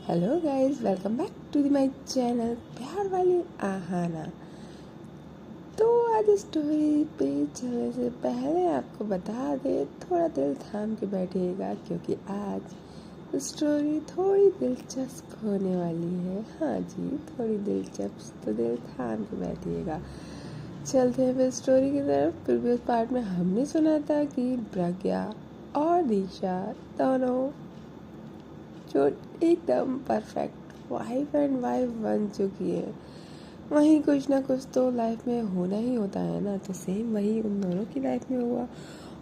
Hello guys, welcome back to my channel प्यार वाली आहाना। तो आज स्टोरी पे चलने से पहले आपको बता दे, थोड़ा दिल थाम के बैठिएगा क्योंकि आज स्टोरी थोड़ी दिलचस्प होने वाली है। हाँ जी, थोड़ी दिलचस्प, तो दिल थाम के बैठिएगा। चलते हैं फिर स्टोरी की तरफ। प्रीवियस पार्ट में हमने सुना था कि प्रज्ञा और दीक्षा दोनों जो एकदम परफेक्ट वाइफ एंड वाइफ बन चुकी है, वहीं कुछ ना कुछ तो लाइफ में होना ही होता है ना। तो सेम वही उन दोनों की लाइफ में हुआ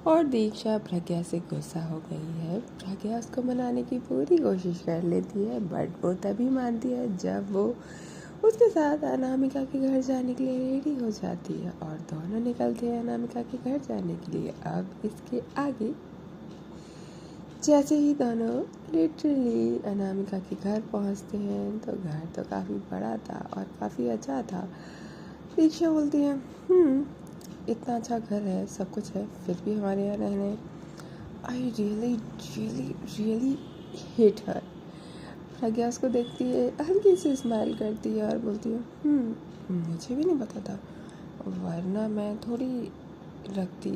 और दीक्षा प्रज्ञा से गुस्सा हो गई है। प्रज्ञा उसको मनाने की पूरी कोशिश कर लेती है, बट वो तभी मानती है जब वो उसके साथ अनामिका के घर जाने के लिए रेडी हो जाती है और दोनों निकलते हैं अनामिका के घर जाने के लिए। अब इसके आगे जैसे ही दोनों लिटरली अनामिका के घर पहुंचते हैं तो घर तो काफ़ी बड़ा था और काफ़ी अच्छा था। दीक्षा बोलती है इतना अच्छा घर है, सब कुछ है, फिर भी हमारे यहाँ रहने। I really really really hate her. Pragya उसको देखती है, हल्की सी स्माइल करती है और बोलती है मुझे भी नहीं पता था, वरना मैं थोड़ी रखती।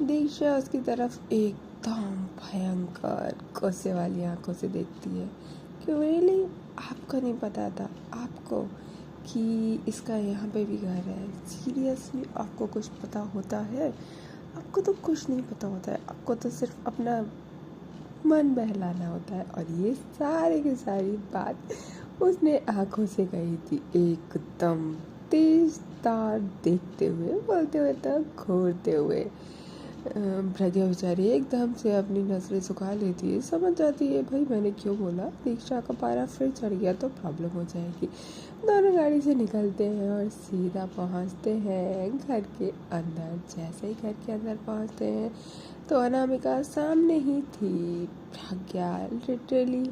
दीक्षा उसकी तरफ एकदम भयंकर गुस्से वाली आंखों से देखती है कि रियली आपको नहीं पता था आपको कि इसका यहाँ पे भी घर है? सीरियसली आपको कुछ पता होता है? आपको तो कुछ नहीं पता होता है, आपको तो सिर्फ अपना मन बहलाना होता है। और ये सारी की सारी बात उसने आंखों से कही थी, एकदम तेज तार देखते हुए, बोलते हुए तक घूरते हुए। प्रज्ञा बेचारी एकदम से अपनी नजरें झुका लेती है, समझ जाती है भाई मैंने क्यों बोला, दीक्षा का पारा फिर चढ़ गया तो प्रॉब्लम हो जाएगी। दोनों गाड़ी से निकलते हैं और सीधा पहुंचते हैं घर के अंदर। जैसे ही घर के अंदर पहुंचते हैं तो अनामिका सामने ही थी। प्रज्ञा लिटरली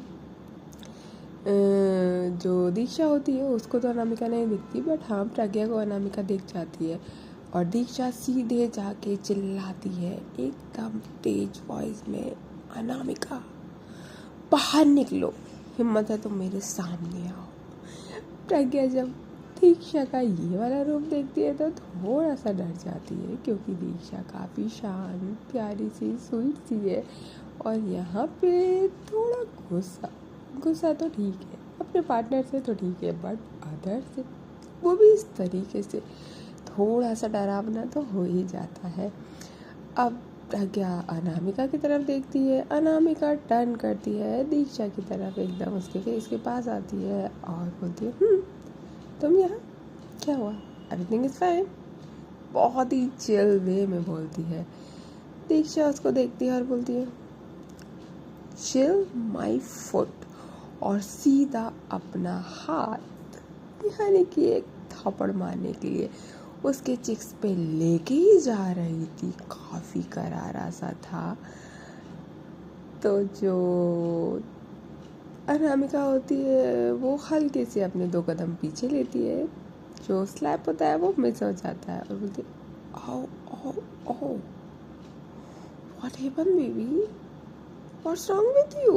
जो दीक्षा होती है उसको तो अनामिका नहीं दिखती, बट हाँ प्रज्ञा को अनामिका दिख जाती है और दीक्षा सीधे जाके चिल्लाती है एकदम तेज वॉइस में, अनामिका बाहर निकलो, हिम्मत है तो मेरे सामने आओ। प्रज्ञा जब दीक्षा का ये वाला रूप देखती है तो थोड़ा सा डर जाती है क्योंकि दीक्षा काफ़ी शांत प्यारी सी स्वीट सी है और यहाँ पे थोड़ा गुस्सा तो ठीक है, अपने पार्टनर से तो ठीक है, बट अदर से, वो भी इस तरीके से, थोड़ा सा डरावना तो हो ही जाता है। अब प्रज्ञा अनामिका की तरफ देखती है, अनामिका टर्न करती है दीक्षा की तरफ, एकदम उसके फेस के पास आती है और बोलती है तुम यहाँ, क्या हुआ, एवरीथिंग इज फाइन। बहुत ही चिल वे में बोलती है। दीक्षा उसको देखती है और बोलती है चिल माई फुट, और सीधा अपना हाथ यानी कि एक थप्पड़ मारने के लिए उसके चिक्स पे लेके ही जा रही थी। काफ़ी करारा सा था। तो जो अनामिका होती है वो हल्के से अपने 2 कदम पीछे लेती है, जो स्लैप होता है वो मिस हो जाता है और बोलती है आओ आओ आओ, what happened baby, what's wrong with you,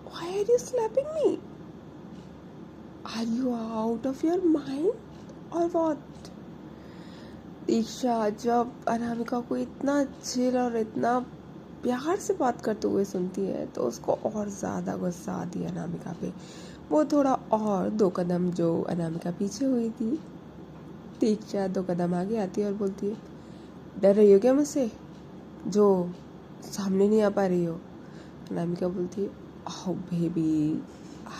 why are you slapping me, are you out of your mind or what. Diksha जब अनामिका को इतना चिल और इतना प्यार से बात करते हुए सुनती है तो उसको और ज़्यादा गुस्सा आती है अनामिका पे। वो थोड़ा और 2 कदम, जो अनामिका पीछे हुई थी, दीक्षा 2 कदम आगे आती है और बोलती है डर रही हो क्या मुझसे, जो सामने नहीं आ पा रही हो? अनामिका बोलती है आओ बेबी,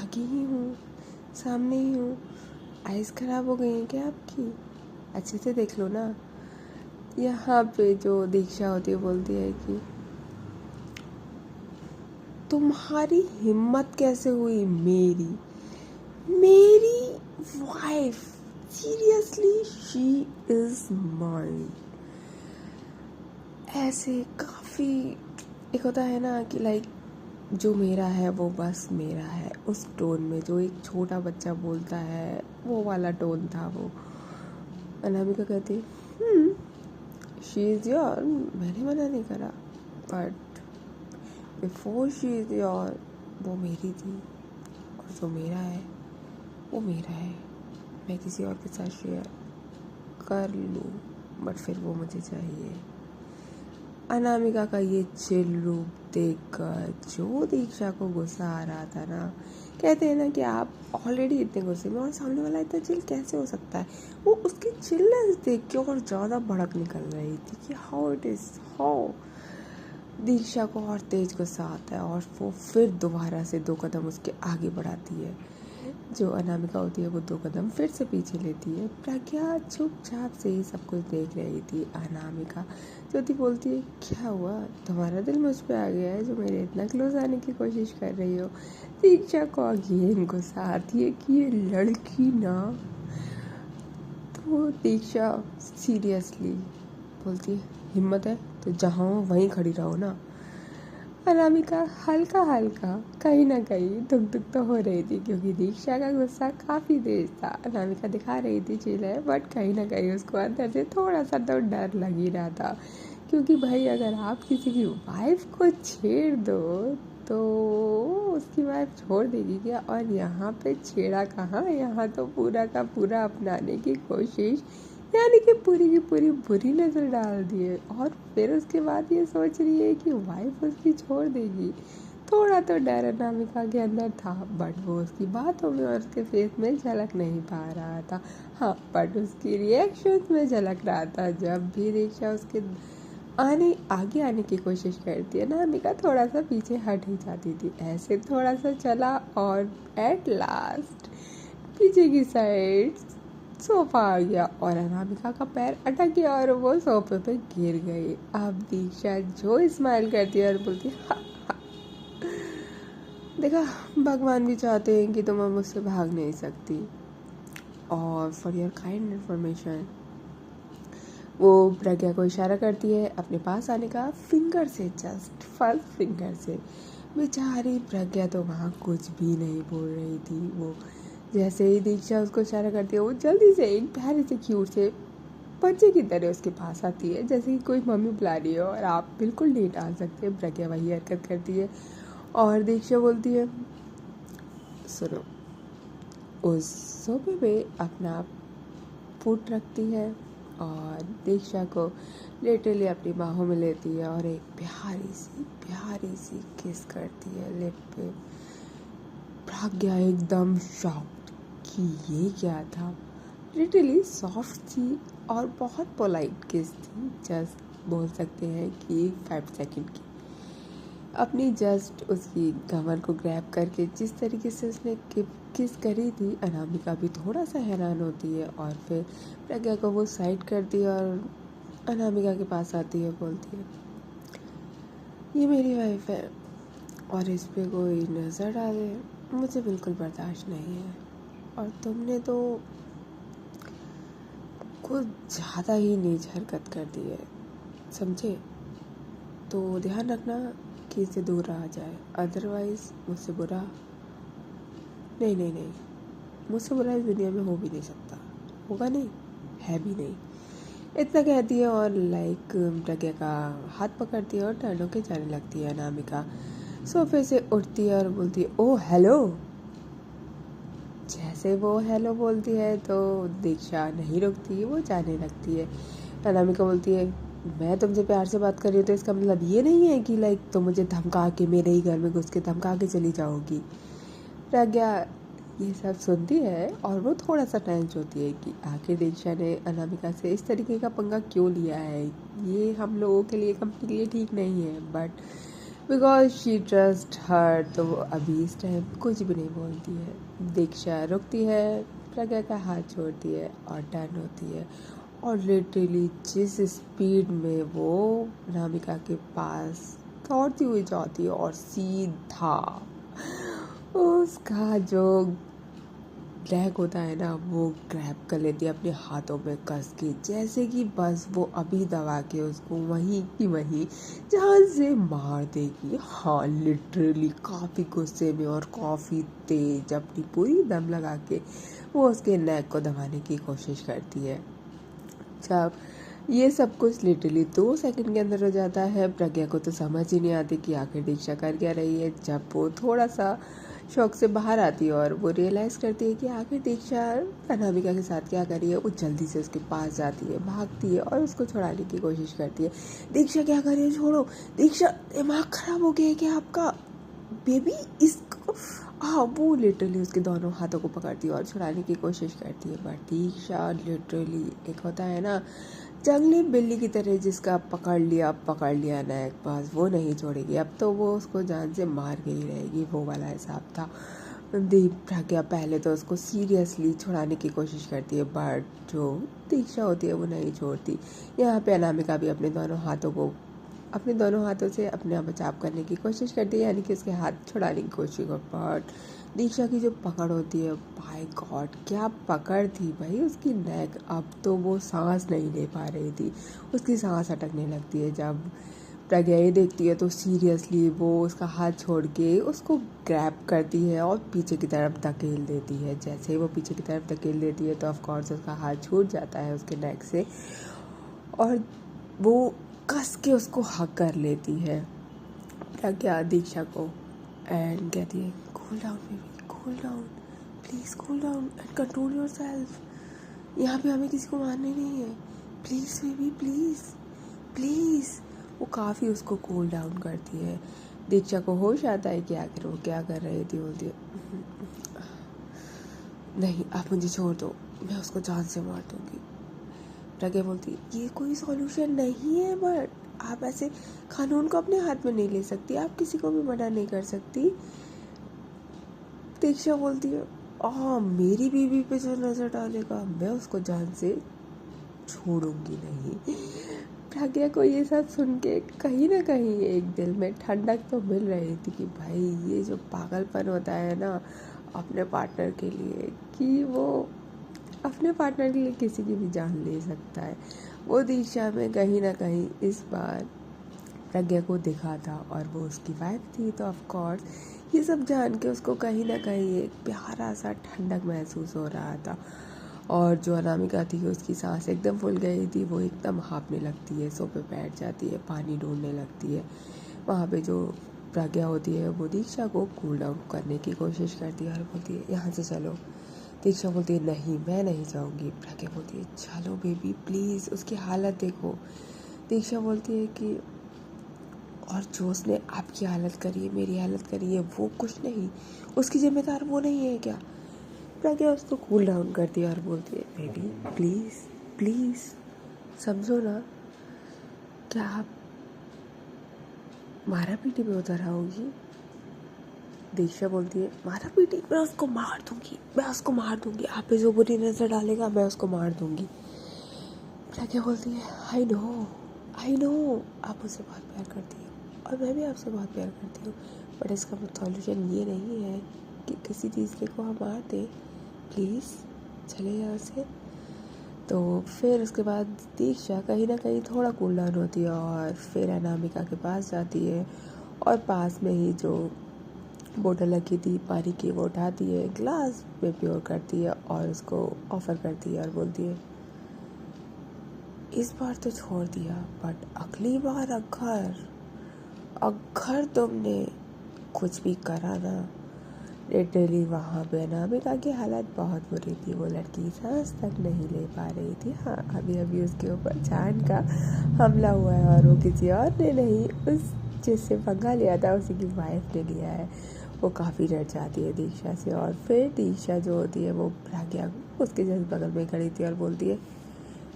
आगे ही हूँ, सामने ही हूँ, आइज़ ख़राब हो गई हैं क्या आपकी, अच्छे से देख लो ना। यहाँ पे जो दीक्षा होती है बोलती है कि तुम्हारी हिम्मत कैसे हुई मेरी wife, seriously she is mine. ऐसे काफ़ी, एक होता है ना कि लाइक जो मेरा है वो बस मेरा है, उस टोन में जो एक छोटा बच्चा बोलता है वो वाला टोन था वो। अनामिका कहती शी इज़ योर, मैंने मना नहीं करा, but before she is your वो मेरी थी और जो मेरा है वो मेरा है, मैं किसी और के साथ शेयर कर लूँ बट फिर वो मुझे चाहिए। अनामिका का ये चिल रूप देखकर जो दीक्षा को गुस्सा आ रहा था ना, कहते हैं ना कि आप ऑलरेडी इतने गुस्से में और सामने वाला इतना चिल कैसे हो सकता है, वो उसकी चिल्नेस देख के और ज़्यादा भड़क निकल रही थी कि हाउ दीक्षा को और तेज गुस्सा आता है और वो फिर दोबारा से 2 कदम उसके आगे बढ़ाती है। जो अनामिका होती है वो 2 कदम फिर से पीछे लेती है। प्रज्ञा चुपचाप से ही सब कुछ देख रही थी। अनामिका ज्योति बोलती है, क्या हुआ, तुम्हारा दिल मुझ पे आ गया है जो मेरे इतना क्लोज आने की कोशिश कर रही हो। दीक्षा को अगेन गुस्सा आती है कि ये लड़की ना, तो दीक्षा सीरियसली बोलती है, हिम्मत है तो जहाँ हो वहीं खड़ी रहो ना। अनामिका हल्का हल्का कहीं ना कहीं दुख तो हो रही थी क्योंकि दीक्षा का गुस्सा काफ़ी तेज था। अनामिका दिखा रही थी चिल है बट कहीं ना कहीं उसको अंदर से थोड़ा सा तो डर लग ही रहा था क्योंकि भाई अगर आप किसी की वाइफ को छेड़ दो तो उसकी वाइफ छोड़ देगी क्या। और यहाँ पे छेड़ा कहाँ, यहाँ तो पूरा का पूरा अपनाने की कोशिश, यानी कि पूरी की पूरी बुरी नज़र डाल दिए और फिर उसके बाद ये सोच रही है कि वाइफ उसकी छोड़ देगी। थोड़ा तो डर अनामिका के अंदर था बट वो उसकी बातों में और उसके फेस में झलक नहीं पा रहा था। हाँ, बट उसकी रिएक्शंस में झलक रहा था। जब भी दीक्षा उसके आगे आने की कोशिश करती है ना, अनामिका थोड़ा सा पीछे हट ही जाती थी। ऐसे थोड़ा सा चला और एट लास्ट पीछे की साइड सोफा आ गया और अनामिका का पैर अटक गया और वो सोफे पे गिर गई। अब दीक्षा जो स्माइल करती है और बोलती है, हा, हा। देखा, भगवान भी चाहते हैं कि तुम मुझसे भाग नहीं सकती। और फॉर योर काइंड इन्फॉर्मेशन, वो प्रज्ञा को इशारा करती है अपने पास आने का, फिंगर से, जस्ट फर्स्ट फिंगर से। बेचारी प्रज्ञा तो वहाँ कुछ भी नहीं बोल रही थी। वो जैसे ही दीक्षा उसको इशारा करती है वो जल्दी से एक प्यारे से क्यूट से बच्चे की तरह उसके पास आती है, जैसे कि कोई मम्मी बुला रही हो और आप बिल्कुल नहीं डाल सकते। प्रज्ञा वही हरकत करती है और दीक्षा बोलती है, सुनो, उस सोफे पे अपना फुट रखती है और दीक्षा को लिटरली अपनी बाहों में लेती है और एक प्यारी सी किस करती है लिप पे। प्रज्ञा एकदम शॉक्ड कि ये क्या था। लिटरली सॉफ्ट थी और बहुत पोलाइट किस थी, जस्ट बोल सकते हैं कि 5 सेकंड की। अपनी जस्ट उसकी कमर को ग्रैब करके जिस तरीके से उसने किस करी थी, अनामिका भी थोड़ा सा हैरान होती है और फिर प्रज्ञा को वो साइड करती है और अनामिका के पास आती है, बोलती है, ये मेरी वाइफ है और इस पे कोई नज़र डाले मुझे बिल्कुल बर्दाश्त नहीं है और तुमने तो कुछ ज़्यादा ही नीच हरकत कर दी है, समझे? तो ध्यान रखना कि इससे दूर रहा जाए, अदरवाइज़ मुझसे बुरा नहीं, मुझसे बुरा इस दुनिया में हो भी नहीं सकता, होगा नहीं, है भी नहीं। इतना कहती है और प्रज्ञा का हाथ पकड़ती है और टर्न होके जाने लगती है। अनामिका सोफे से उठती है और बोलती है, ओ हेलो। जैसे वो हेलो बोलती है तो दीक्षा नहीं रुकती, वो जाने लगती है। अनामिका बोलती है, मैं तुमसे प्यार से बात कर रही हूँ तो इसका मतलब ये नहीं है कि तुम मुझे धमका के मेरे ही घर में घुस के धमका के चली जाओगी। प्रज्ञा ये सब सुनती है और वो थोड़ा सा टेंस होती है कि आखिर दीक्षा ने अनामिका से इस तरीके का पंगा क्यों लिया है। ये हम लोगों के लिए, कंपनी के लिए ठीक नहीं है, but because she trust her तो वो अभी इस टाइम कुछ भी नहीं बोलती है। दीक्षा रुकती है, प्रज्ञा का हाथ छोड़ती है और टर्न होती है और लिटरली जिस स्पीड में वो अनामिका के पास दौड़ती हुई जाती है और सीधा उसका जो ड्रैग होता है ना, वो ग्रैब कर लेती है अपने हाथों में कस के, जैसे कि बस वो अभी दबा के उसको वहीं की वहीं जहाँ से मार देगी। हाँ, लिटरली काफ़ी गुस्से में और काफ़ी तेज अपनी पूरी दम लगा के वो उसके नेक को दबाने की कोशिश करती है। जब ये सब कुछ लिटरली 2 सेकंड के अंदर हो जाता है, प्रज्ञा को तो समझ ही नहीं आती कि आखिर दीक्षा कर क्या रही है। जब वो थोड़ा सा शौक से बाहर आती है और वो रियलाइज़ करती है कि आखिर दीक्षा अनामिका के साथ क्या कर रही है। वो जल्दी से उसके पास जाती है, भागती है और उसको छुड़ाने की कोशिश करती है। दीक्षा क्या कर रही है, छोड़ो दीक्षा, दिमाग खराब हो गया है क्या आपका बेबी, इसको। हाँ, वो लिटरली उसके दोनों हाथों को पकड़ती है और छुड़ाने की कोशिश करती है, बट दीक्षा लिटरली, एक होता है ना जंगली बिल्ली की तरह, जिसका पकड़ लिया ना एक बार वो नहीं छोड़ेगी। अब तो वो उसको जान से मार के ही रहेगी, वो वाला हिसाब था। प्रज्ञा पहले तो उसको सीरियसली छुड़ाने की कोशिश करती है, बट जो दीक्षा होती है वो नहीं छोड़ती। यहाँ पे अनामिका भी अपने दोनों हाथों से अपना बचाव करने की कोशिश करती है, यानी कि उसके हाथ छुड़ाने की कोशिश कर, बट दीक्षा की जो पकड़ होती है, बाय गॉड क्या पकड़ थी भाई उसकी नेक। अब तो वो सांस नहीं ले पा रही थी, उसकी सांस अटकने लगती है। जब प्रज्ञा ये देखती है तो सीरियसली वो उसका हाथ छोड़ के उसको ग्रैब करती है और पीछे की तरफ धकेल देती है। जैसे ही वो पीछे की तरफ धकेल देती है तो ऑफकोर्स उसका हाथ छूट जाता है उसके नेक से, और वो कस के उसको हक कर लेती है प्रज्ञा दीक्षा को, एंड कहती है cool down baby, cool down, please cool down and control your self. यहाँ पे हमें किसी को मारने नहीं है, प्लीज़ बेबी, प्लीज़ प्लीज़। वो काफ़ी उसको कूल डाउन करती है। दीक्षा को होश आता है कि आखिर वो क्या कर रही थी। बोलती है नहीं, आप मुझे छोड़ दो, मैं उसको जान से मार दूँगी। प्रज्ञा बोलती है ये कोई सॉल्यूशन नहीं है, बट आप ऐसे कानून को अपने हाथ में नहीं ले सकती, आप किसी को भी मना नहीं कर सकती। दीक्षा बोलती है मेरी बीवी पे जो नज़र डालेगा मैं उसको जान से छोड़ूंगी नहीं। प्रज्ञा को ये सब सुन के कहीं ना कहीं एक दिल में ठंडक तो मिल रही थी कि भाई ये जो पागलपन होता है ना अपने पार्टनर के लिए, कि वो अपने पार्टनर के लिए किसी की भी जान ले सकता है, वो दीक्षा में कहीं ना कहीं इस बार प्रज्ञा को दिखा था। और वो उसकी वाइफ थी, तो ऑफ कोर्स ये सब जान के उसको कहीं ना कहीं एक प्यारा सा ठंडक महसूस हो रहा था। और जो अनामिका थी उसकी सांस एकदम फूल गई थी, वो एकदम हाँफने लगती है, सोफे पे बैठ जाती है, पानी ढूंढने लगती है। वहाँ पे जो प्रज्ञा होती है वो दीक्षा को कूल डाउन करने की कोशिश करती है और बोलती है यहाँ से चलो। दीक्षा बोलती है नहीं, मैं नहीं जाऊँगी। प्रज्ञा बोलती है चलो बेबी प्लीज़, उसकी हालत देखो। दीक्षा बोलती है कि और जो उसने आपकी हालत करी है, मेरी हालत करी है, वो कुछ नहीं, उसकी जिम्मेदार वो नहीं है क्या। प्रज्ञा उसको कूल डाउन करती है और बोलती है बेबी प्लीज़ प्लीज़ समझो ना, क्या आप मारा पीटी पे उतर आओगी। दीक्षा बोलती है मारा पीटी, मैं उसको मार दूंगी, आप पे जो बुरी नज़र डालेगा मैं उसको मार दूंगी। प्रज्ञा बोलती है आई नो आप मुझसे बहुत प्यार करती हो और मैं भी आपसे बहुत प्यार करती हूँ, बट इसका सॉल्यूशन ये नहीं है कि किसी तीसरे को हम मार दें, प्लीज़ चले यहाँ से। तो फिर उसके बाद दीक्षा कहीं ना कहीं थोड़ा कूल डाउन होती है और फिर अनामिका के पास जाती है और पास में ही जो बोतल रखी थी पानी की वो उठाती है, ग्लास में प्योर करती है और उसको ऑफ़र करती है और बोलती है इस बार तो छोड़ दिया, बट अगली बार अगर तुमने कुछ भी करा ना। लिटरली वहाँ पे अनामिका की हालत बहुत बुरी थी, वो लड़की सांस तक नहीं ले पा रही थी। हाँ, अभी उसके ऊपर जान का हमला हुआ है और वो किसी और ने नहीं, उस जिससे पंगा लिया था उसी की वाइफ ने लिया है। वो काफ़ी डर जाती है दीक्षा से और फिर दीक्षा जो होती है वो प्रज्ञा उसके जस्ट बगल में खड़ी थी और बोलती है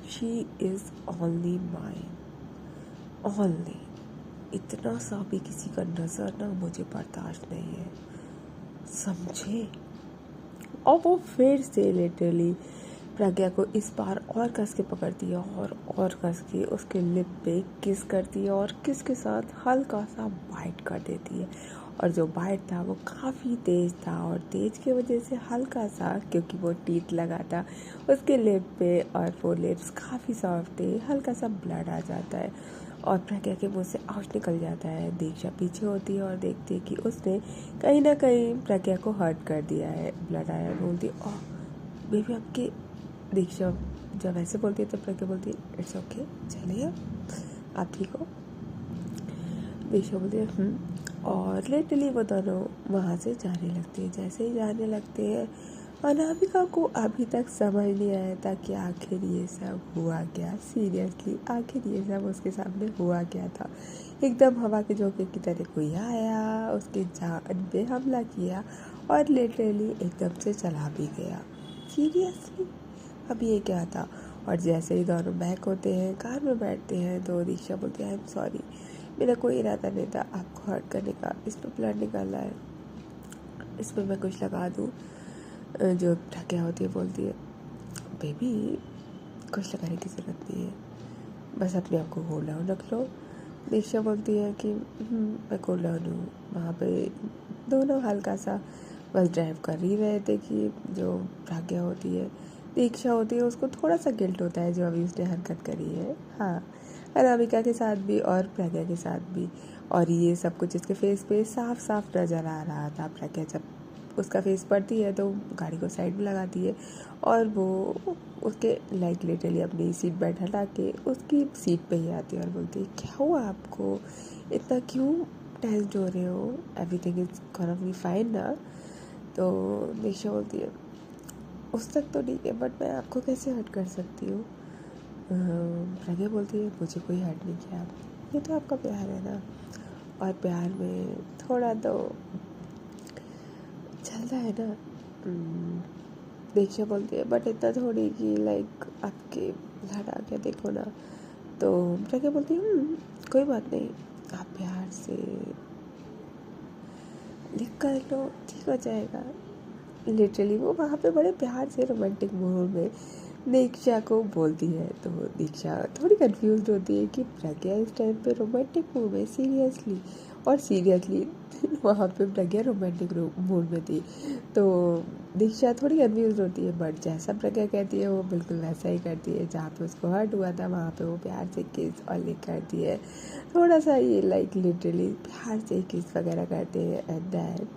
she is only mine, only. इतना सा भी किसी का नज़र ना मुझे बर्दाश्त नहीं है, समझे। और वो फिर से लिटरली प्रज्ञा को इस बार और कस के पकड़ती है और कस के उसके लिप पे किस करती है और किस के साथ हल्का सा बाइट कर देती है। और जो बाइट था वो काफ़ी तेज़ था और तेज की वजह से हल्का सा, क्योंकि वो टीथ लगा था उसके लिप पे और वो लिप्स काफ़ी सॉफ्ट थे, हल्का सा ब्लड आ जाता है और प्रज्ञा के मुंह से आउच निकल जाता है। दीक्षा पीछे होती है और देखती है कि उसने कहीं ना कहीं प्रज्ञा को हर्ट कर दिया है, ब्लड आया। बोलती है ओह बेबी आपके। दीक्षा जब ऐसे बोलती है तो प्रज्ञा बोलती है इट्स ओके, चलिए आप ठीक हो। दीक्षा बोलती है और लिटरली वो दोनों वहाँ से जाने लगते हैं। जैसे ही जाने लगते हैं, अनामिका को अभी तक समझ नहीं आया था कि आखिर ये सब हुआ क्या। सीरियसली आखिर ये सब उसके सामने हुआ क्या था। एकदम हवा के झोंके की तरह कोई आया, उसके जान पे हमला किया और लिटरली एकदम से चला भी गया। सीरियसली अब ये क्या था। और जैसे ही दोनों बैक होते हैं, कार में बैठते हैं, तो दीक्षा बोलती है आई एम सॉरी, मेरा कोई इरादा नहीं था आपको हर्ट करने का, इस पर ब्लड निकालना है, इस पर मैं कुछ लगा दूँ। जो क्या होती है बोलती है बेबी कुछ लगाने की ज़रूरत नहीं है, बस अपने आप को कूल डाउन रख लो। दीक्षा बोलती है कि मैं कूल डाउन हूँ। वहाँ पे दोनों हल्का सा बस ड्राइव कर ही रहे थे कि जो प्राज्ञा होती है, दीक्षा होती है, उसको थोड़ा सा गिल्ट होता है जो अभी उसने हरकत करी है। हाँ, अनामिका के साथ भी और प्रज्ञा के साथ भी। और ये सब कुछ इसके फेस पे साफ साफ नज़र आ रहा था। प्रज्ञा जब उसका फेस पड़ती है तो गाड़ी को साइड में लगाती है और वो उसके लाइक लिटरली अपनी सीट बेल्ट हटा के उसकी सीट पे ही आती है और बोलती है क्या हुआ आपको, इतना क्यों टेंस्ड हो रहे हो, everything is gonna be fine ना। तो दीक्षा बोलती है उस तक तो ठीक है बट मैं आपको कैसे हर्ट कर सकती हूँ। प्रज्ञा बोलती है मुझे कोई हर्ट नहीं किया, ये तो आपका प्यार है ना, और प्यार में थोड़ा तो चलता है ना। दीक्षा बोलती है बट इतना थोड़ी कि लाइक आपके लड़ा के देखो ना। तो प्रज्ञा बोलती है कोई बात नहीं, आप प्यार से लिख कर लो, ठीक हो जाएगा। लिटरली वो वहाँ पे बड़े प्यार से रोमांटिक मूड में दीक्षा को बोलती है। तो दीक्षा थोड़ी कंफ्यूज होती है कि प्रज्ञा इस टाइम पे रोमांटिक मूड में सीरियसली वहाँ पे प्रज्ञा रोमांटिक मूड में थी। तो दीक्षा थोड़ी कंफ्यूज होती है बट जैसा प्रज्ञा कहती है वो बिल्कुल वैसा ही करती है। जहाँ पे उसको हर्ट हुआ था वहाँ पे वो प्यार से किस और लिख करती है, थोड़ा सा ये लाइक लिटरली प्यार से किस वगैरह करते हैं एंड देन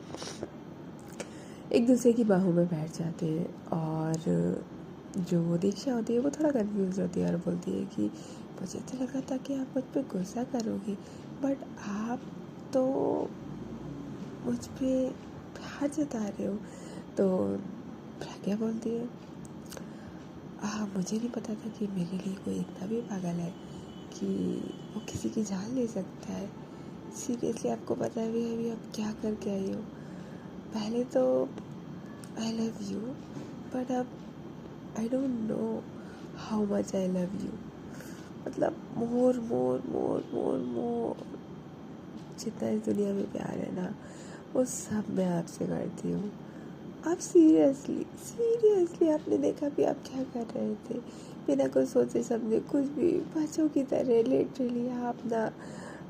एक दूसरे की बाहों में बैठ जाते हैं। और जो दीक्षा होती है वो थोड़ा कंफ्यूज होती है और बोलती है कि मुझे तो लगा था कि आप मुझ पर गुस्सा करोगी बट आप तो मुझ पर प्यार जता रहे हो। तो प्रज्ञा बोलती है मुझे नहीं पता था कि मेरे लिए कोई इतना भी पागल है कि वो किसी की जान ले सकता है। सीरियसली आपको पता है भी अभी आप क्या करके आई हो। पहले तो आई लव यू बट अब I don't know how much I love you, मतलब मोर मोर मोर मोर मोर जितना इस दुनिया में प्यार है ना वो सब मैं आपसे करती हूँ। आप सीरियसली आपने देखा भी आप क्या कर रहे थे, बिना कुछ सोचे समझे कुछ भी बच्चों की तरह लिटरली आप ना।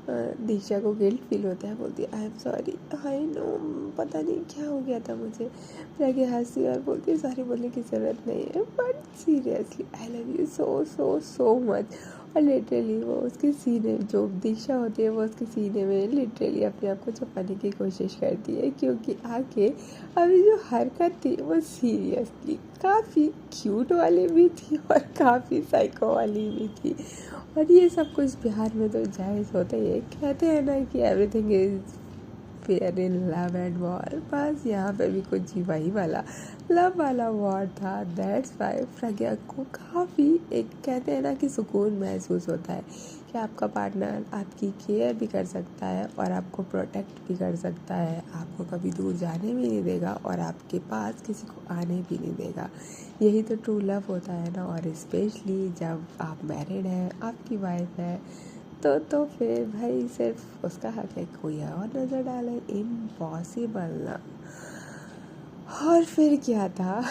दीक्षा को गिल्ट फील होता है, बोलती है I am sorry, I know पता नहीं क्या हो गया था मुझे। प्रज्ञा हंसती और बोलती है सॉरी बोलने की ज़रूरत नहीं है but seriously I love you so so so much. और लिटरली वो उसके सीने, जो दीक्षा होती है वो उसके सीने में लिटरली अपने आप को छुपाने की कोशिश करती है क्योंकि आगे अभी जो हरकत थी वो सीरियसली काफ़ी क्यूट वाली भी थी और काफ़ी साइको वाली भी थी। और ये सब कुछ बिहार में तो जायज़ होता ही है, कहते हैं ना कि everything is fair in love and war. बस यहाँ पे भी कुछ वही वाला लव वाला वॉर था। दैट्स वाई प्रज्ञा को काफ़ी एक कहते हैं ना कि सुकून महसूस होता है कि आपका पार्टनर आपकी केयर भी कर सकता है और आपको प्रोटेक्ट भी कर सकता है, आपको कभी दूर जाने भी नहीं देगा और आपके पास किसी को आने भी नहीं देगा। यही तो ट्रू लव होता है ना। और स्पेशली जब आप मैरिड हैं, आपकी वाइफ है, तो फिर भाई सिर्फ उसका हक है, कोई और नज़र डाले इम्पॉसिबल ना। और फिर क्या था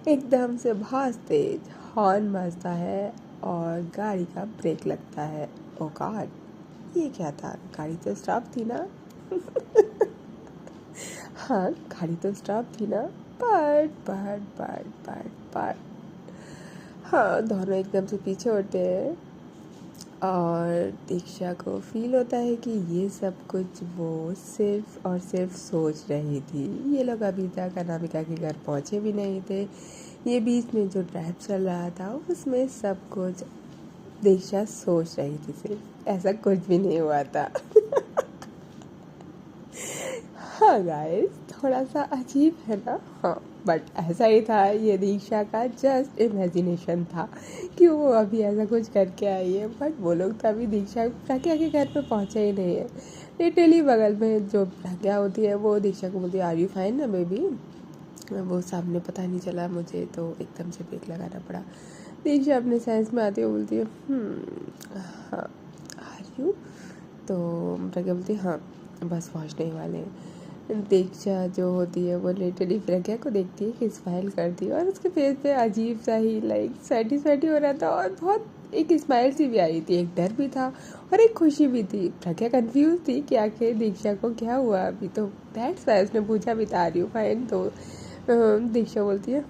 एकदम से बहुत तेज हॉर्न बजता है और गाड़ी का ब्रेक लगता है। ओ गॉड, ये क्या था, गाड़ी तो स्टॉप थी ना हाँ गाड़ी तो स्टॉप थी ना बट हाँ दोनों एकदम से पीछे होते हैं और दीक्षा को फील होता है कि ये सब कुछ वो सिर्फ और सिर्फ सोच रही थी। ये लोग अभी तक अनामिका के घर पहुँचे भी नहीं थे। ये बीच में जो ड्राइव चल रहा था उसमें सब कुछ दीक्षा सोच रही थी, सिर्फ ऐसा कुछ भी नहीं हुआ था हाँ गाइस, थोड़ा सा अजीब है ना। हाँ, बट ऐसा ही था, ये दीक्षा का जस्ट इमेजिनेशन था कि वो अभी ऐसा कुछ करके आई है। बट वो लोग तो अभी दीक्षा प्रज्ञा के घर पे पहुंचे ही नहीं है। लिटरली बगल में जो प्रज्ञा होती है वो दीक्षा को बोलती है, आर यू फाइन ना बेबी। वो सामने पता नहीं चला मुझे, तो एकदम से ब्रेक लगाना पड़ा। दीक्षा अपने साइंस में आती है, बोलती है हाँ आर यू। तो प्रज्ञा बोलती है हाँ बस पहुँचने ही वाले हैं। दीक्षा जो होती है वो लिटरली प्रज्ञा को देखती है कि स्माइल करती है, और उसके फेस पे अजीब सा ही लाइक सेटिस्फाइड हो रहा था, और बहुत एक स्माइल सी भी आई थी, एक डर भी था और एक खुशी भी थी। प्रज्ञा कंफ्यूज थी कि आखिर दीक्षा को क्या हुआ अभी, तो दैट्स वाई उसने पूछा भी था आर यू फाइन। तो दीक्षा बोलती है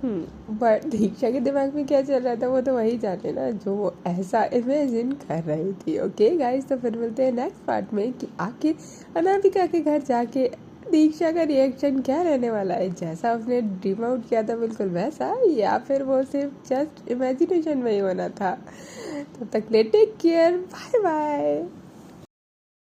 बट दीक्षा के दिमाग में क्या चल रहा था वो तो वही जाने ना, जो वो ऐसा इमेजिन कर रही थी। ओके गाइस, तो फिर मिलते हैं नेक्स्ट पार्ट में कि आखिर अनामिका के घर जाके दीक्षा का रिएक्शन क्या रहने वाला है, जैसा उसने ड्रीम आउट किया था बिल्कुल वैसा, या फिर वो सिर्फ जस्ट इमेजिनेशन में ही होना था। तब तक ले टेक केयर, बाय बाय।